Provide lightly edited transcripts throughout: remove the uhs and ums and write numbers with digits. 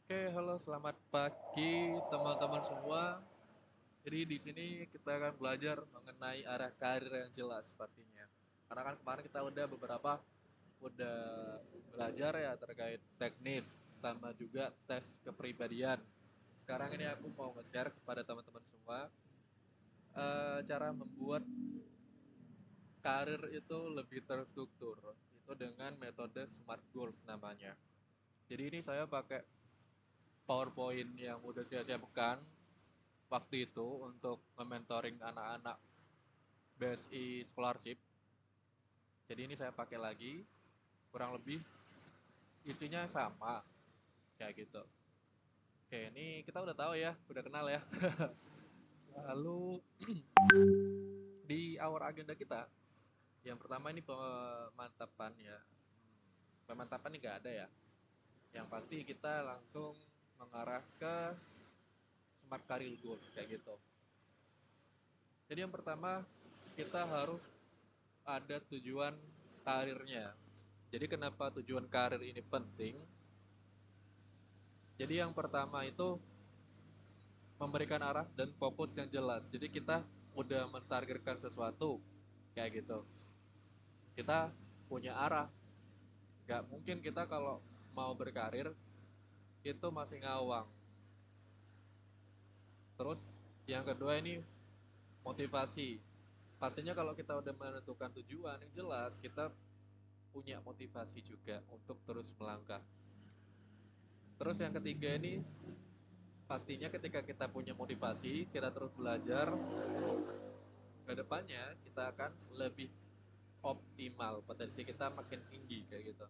Oke, halo selamat pagi teman-teman semua. Jadi di sini kita akan belajar mengenai arah karir yang jelas pastinya. Karena kan kemarin kita udah belajar ya terkait teknis sama juga tes kepribadian. Sekarang ini aku mau nge-share kepada teman-teman semua cara membuat karir itu lebih terstruktur. Itu dengan metode SMART Goals namanya. Jadi ini saya pakai PowerPoint yang udah saya siapkan waktu itu untuk mementoring anak-anak BSI Scholarship. Jadi ini saya pakai lagi, kurang lebih isinya sama kayak gitu. Oke, ini kita udah tahu ya, udah kenal ya. Lalu di awal agenda kita, yang pertama ini pemantapan ya. Pemantapan ini nggak ada ya. Yang pasti kita langsung mengarah ke Smart Career Goals kayak gitu. Jadi yang pertama kita harus ada tujuan karirnya. Jadi kenapa tujuan karir ini penting? Jadi yang pertama itu memberikan arah dan fokus yang jelas. Jadi kita udah mentargetkan sesuatu kayak gitu. Kita punya arah. Gak mungkin kita kalau mau berkarir itu masih ngawang. Terus yang kedua ini motivasi. Pastinya kalau kita udah menentukan tujuan yang jelas, kita punya motivasi juga untuk terus melangkah. Terus yang ketiga ini pastinya ketika kita punya motivasi, kita terus belajar, ke depannya kita akan lebih optimal, potensi kita makin tinggi kayak gitu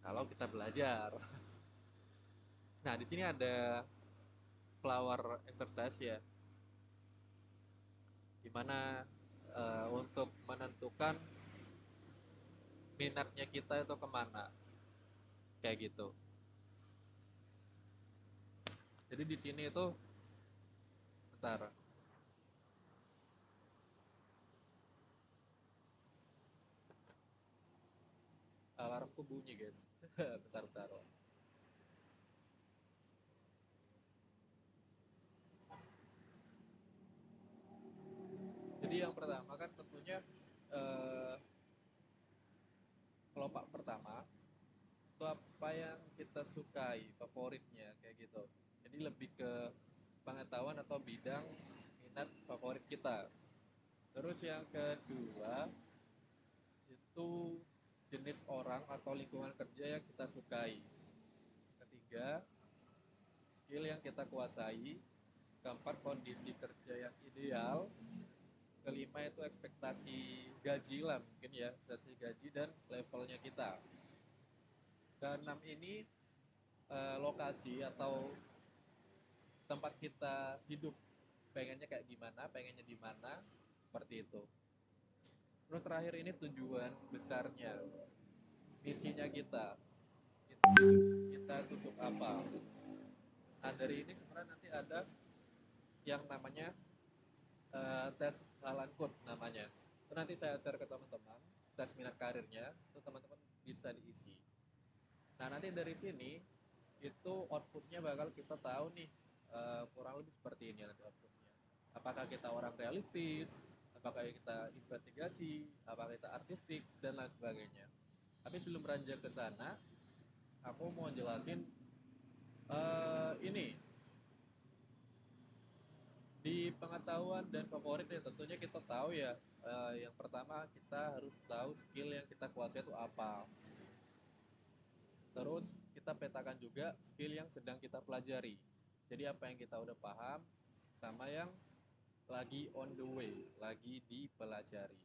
kalau kita belajar. Nah, di sini ada flower exercise ya, dimana untuk menentukan minatnya kita itu kemana kayak gitu. Jadi di sini itu, bentar, alarmku bunyi guys. Bentar bentar. Jadi yang pertama kan tentunya eh, kelompok pertama itu apa yang kita sukai, favoritnya kayak gitu. Jadi lebih ke pengetahuan atau bidang minat favorit kita. Terus yang kedua itu jenis orang atau lingkungan kerja yang kita sukai. Ketiga, skill yang kita kuasai. Keempat, kondisi kerja yang ideal. Kelima itu ekspektasi gaji lah mungkin ya, ekspektasi gaji dan levelnya kita. Keenam ini lokasi atau tempat kita hidup, pengennya kayak gimana, pengennya di mana, seperti itu. Terus terakhir ini tujuan besarnya, misinya kita, kita tutup apa. Nah dari ini sebenarnya nanti ada yang namanya tes Halan Code namanya. Itu nanti saya share ke teman-teman, tes minat karirnya, itu teman-teman bisa diisi. Nah nanti dari sini itu outputnya bakal kita tahu nih, kurang lebih seperti ini nanti outputnya. Apakah kita orang realistis, apakah kita investigasi, apakah kita artistik dan lain sebagainya. Tapi sebelum beranjak ke sana, aku mau jelasin ini di pengetahuan dan favorit ya, tentunya kita tahu ya, yang pertama kita harus tahu skill yang kita kuasai itu apa. Terus kita petakan juga skill yang sedang kita pelajari. Jadi apa yang kita udah paham sama yang lagi on the way, lagi dipelajari.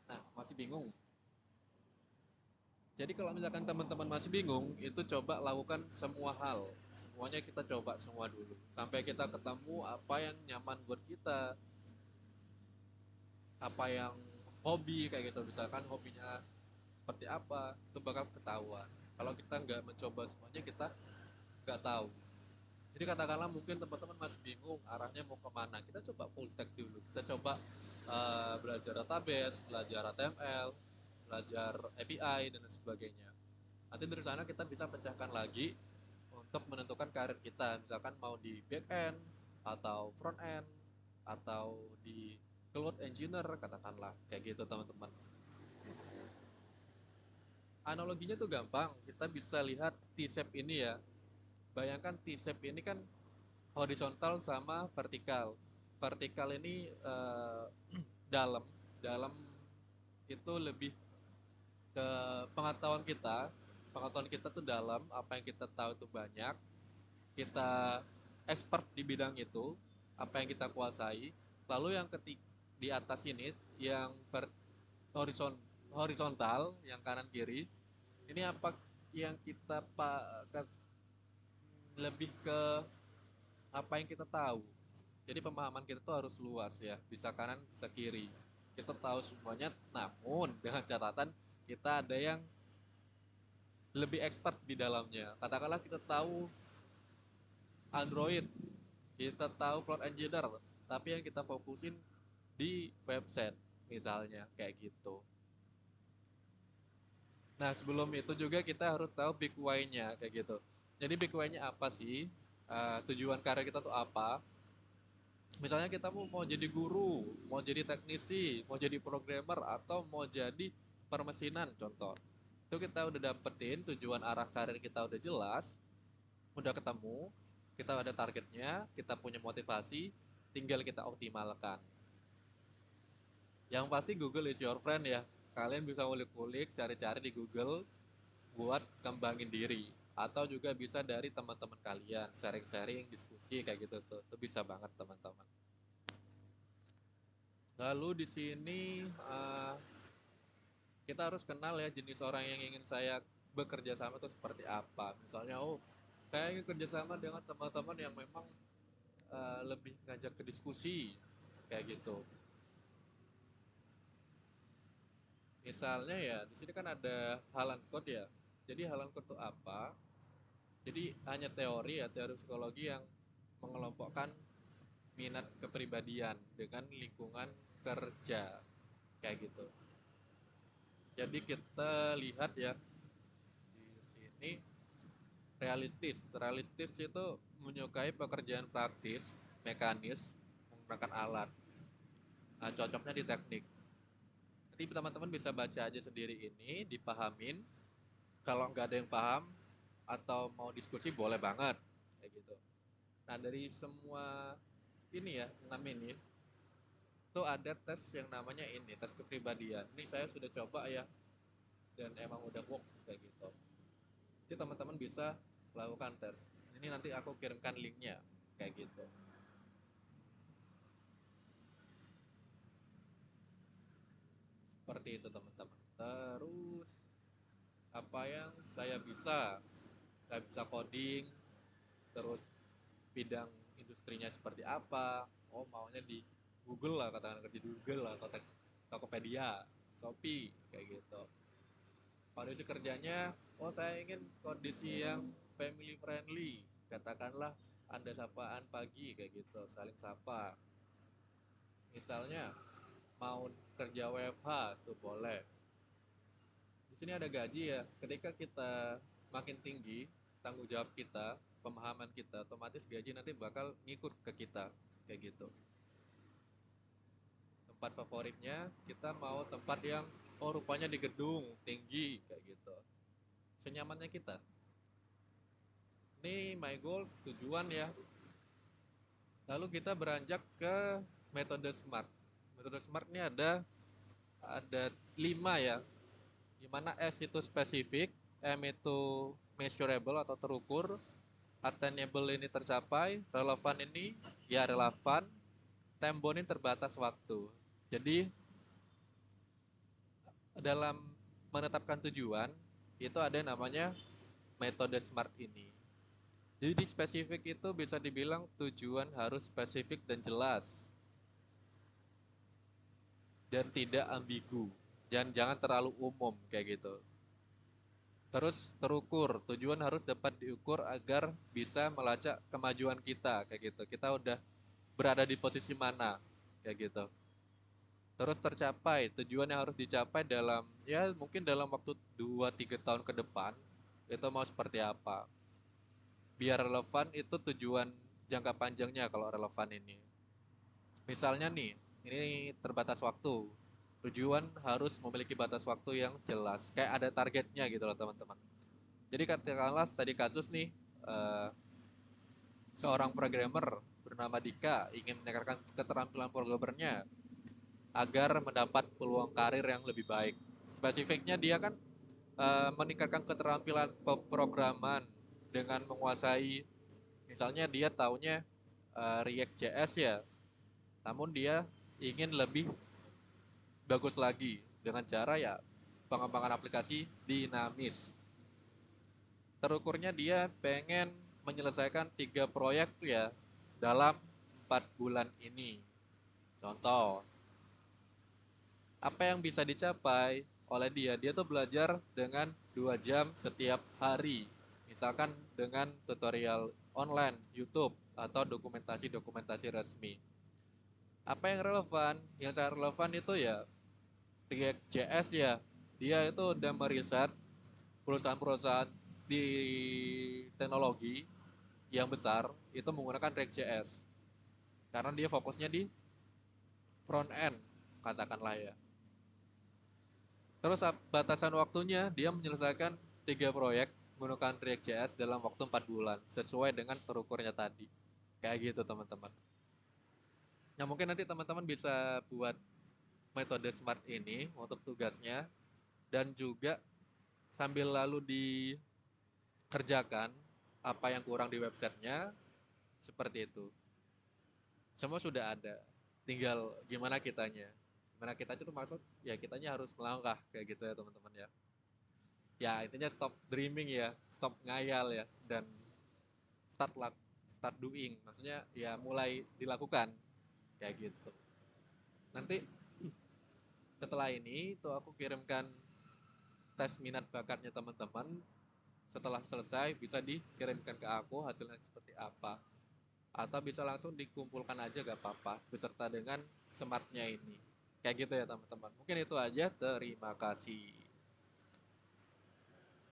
Nah, masih bingung? Jadi kalau misalkan teman-teman masih bingung, itu coba lakukan semua hal. Semuanya kita coba semua dulu. Sampai kita ketemu apa yang nyaman buat kita, apa yang hobi kayak gitu. Misalkan hobinya seperti apa, itu bakal ketahuan. Kalau kita nggak mencoba semuanya, kita nggak tahu. Jadi katakanlah mungkin teman-teman masih bingung arahnya mau kemana. Kita coba full stack dulu. Kita coba belajar database, belajar HTML, belajar API dan sebagainya. Nanti dari sana kita bisa pecahkan lagi untuk menentukan karir kita, misalkan mau di back end atau front end atau di cloud engineer katakanlah kayak gitu teman-teman. Analoginya tuh gampang, kita bisa lihat T-shape ini ya. Bayangkan T-shape ini kan horizontal sama vertikal. Vertikal ini dalam, dalam itu lebih ke pengetahuan kita. Pengetahuan kita tuh dalam, apa yang kita tahu tuh banyak. Kita expert di bidang itu, apa yang kita kuasai. Lalu yang di atas ini yang horizontal, yang kanan kiri, ini apa yang kita lebih ke apa yang kita tahu. Jadi pemahaman kita tuh harus luas ya, bisa kanan, bisa kiri. Kita tahu semuanya, namun dengan catatan kita ada yang lebih expert di dalamnya. Katakanlah kita tahu Android, kita tahu cloud engineer, tapi yang kita fokusin di website misalnya kayak gitu. Nah, sebelum itu juga kita harus tahu big why-nya kayak gitu. Jadi big why-nya apa sih? Tujuan karir kita tuh apa? Misalnya kita mau jadi guru, mau jadi teknisi, mau jadi programmer, atau mau jadi permesinan contoh. Itu kita udah dapetin tujuan arah karir kita udah jelas, udah ketemu, kita ada targetnya, kita punya motivasi, tinggal kita optimalkan. Yang pasti Google is your friend ya. Kalian bisa ulik-ulik, cari-cari di Google buat kembangin diri. Atau juga bisa dari teman-teman kalian, sharing-sharing, diskusi kayak gitu tuh. Itu bisa banget teman-teman. Lalu di sini kita harus kenal ya jenis orang yang ingin saya bekerja sama itu seperti apa. Misalnya, saya ingin kerjasama dengan teman-teman yang memang lebih ngajak ke diskusi kayak gitu. Misalnya ya, di sini kan ada Haaland Code ya. Jadi Haaland Code itu apa? Jadi hanya teori ya, teori psikologi yang mengelompokkan minat kepribadian dengan lingkungan kerja kayak gitu. Jadi kita lihat ya di sini realistis. Realistis itu menyukai pekerjaan praktis, mekanis, menggunakan alat. Nah, cocoknya di teknik. Nanti teman-teman bisa baca aja sendiri ini, dipahamin. Kalau nggak ada yang paham atau mau diskusi boleh banget kayak gitu. Nah, dari semua ini ya, 6 ini itu ada tes yang namanya ini, tes kepribadian. Ini saya sudah coba ya dan emang udah work kayak gitu. Jadi teman-teman bisa lakukan tes. Ini nanti aku kirimkan linknya kayak gitu. Seperti itu teman-teman. Terus apa yang saya bisa? Saya bisa coding, terus bidang industrinya seperti apa? Oh, maunya di Google lah, katakan kerja di Google lah, atau Tokopedia, Shopee, kayak gitu. Kondisi kerjanya, oh saya ingin kondisi yang family friendly, katakanlah Anda sapaan pagi kayak gitu, saling sapa. Misalnya mau kerja WFH tuh boleh. Di sini ada gaji ya. Ketika kita makin tinggi tanggung jawab kita, pemahaman kita, otomatis gaji nanti bakal ngikut ke kita kayak gitu. Tempat favoritnya kita mau tempat yang oh rupanya di gedung tinggi kayak gitu. Senyamannya kita. Ini my goals tujuan ya. Lalu kita beranjak ke metode SMART. Metode SMART ini ada 5 ya. Di mana S itu spesifik, M itu measurable atau terukur, attainable ini tercapai, relevan ini ya relevan, time bound ini terbatas waktu. Jadi dalam menetapkan tujuan itu ada yang namanya metode SMART ini. Jadi di spesifik itu bisa dibilang tujuan harus spesifik dan jelas dan tidak ambigu. Jangan terlalu umum kayak gitu. Terus terukur, tujuan harus dapat diukur agar bisa melacak kemajuan kita kayak gitu. Kita udah berada di posisi mana kayak gitu. Terus tercapai, tujuan yang harus dicapai dalam ya mungkin dalam waktu 2-3 tahun ke depan itu mau seperti apa. biar relevan itu tujuan jangka panjangnya kalau relevan ini. Misalnya nih, ini terbatas waktu. Tujuan harus memiliki batas waktu yang jelas. Kayak ada targetnya gitu loh teman-teman. Jadi katakanlah tadi kasus nih, eh, seorang programmer bernama Dika ingin meningkatkan keterampilan programmernya agar mendapat peluang karir yang lebih baik. Spesifiknya dia kan meningkatkan keterampilan pemrograman dengan menguasai, misalnya dia taunya React.js ya, namun dia ingin lebih bagus lagi dengan cara ya pengembangan aplikasi dinamis. Terukurnya dia pengen menyelesaikan 3 proyek ya dalam 4 bulan ini. Contoh, apa yang bisa dicapai oleh dia? Dia tuh belajar dengan 2 jam setiap hari. Misalkan dengan tutorial online, YouTube, atau dokumentasi-dokumentasi resmi. Apa yang relevan? Yang sangat relevan itu ya React.js ya. Dia itu udah meriset perusahaan-perusahaan di teknologi yang besar itu menggunakan React.js. Karena dia fokusnya di front end, katakanlah ya. Terus batasan waktunya dia menyelesaikan 3 proyek menggunakan React.js dalam waktu 4 bulan sesuai dengan terukurnya tadi. Kayak gitu teman-teman. Nah mungkin nanti teman-teman bisa buat metode SMART ini untuk tugasnya dan juga sambil lalu dikerjakan apa yang kurang di websitenya seperti itu. Semua sudah ada. Tinggal gimana kitanya. Gimana kita itu maksud ya kitanya harus melangkah kayak gitu ya teman-teman ya. Ya intinya stop dreaming ya, stop ngayal ya, dan start start doing. Maksudnya ya mulai dilakukan kayak gitu. Nanti setelah ini tuh aku kirimkan tes minat bakatnya teman-teman. Setelah selesai bisa dikirimkan ke aku hasilnya seperti apa. Atau bisa langsung dikumpulkan aja gak apa-apa beserta dengan smartnya ini. Kayak gitu ya teman-teman. Mungkin itu aja. Terima kasih.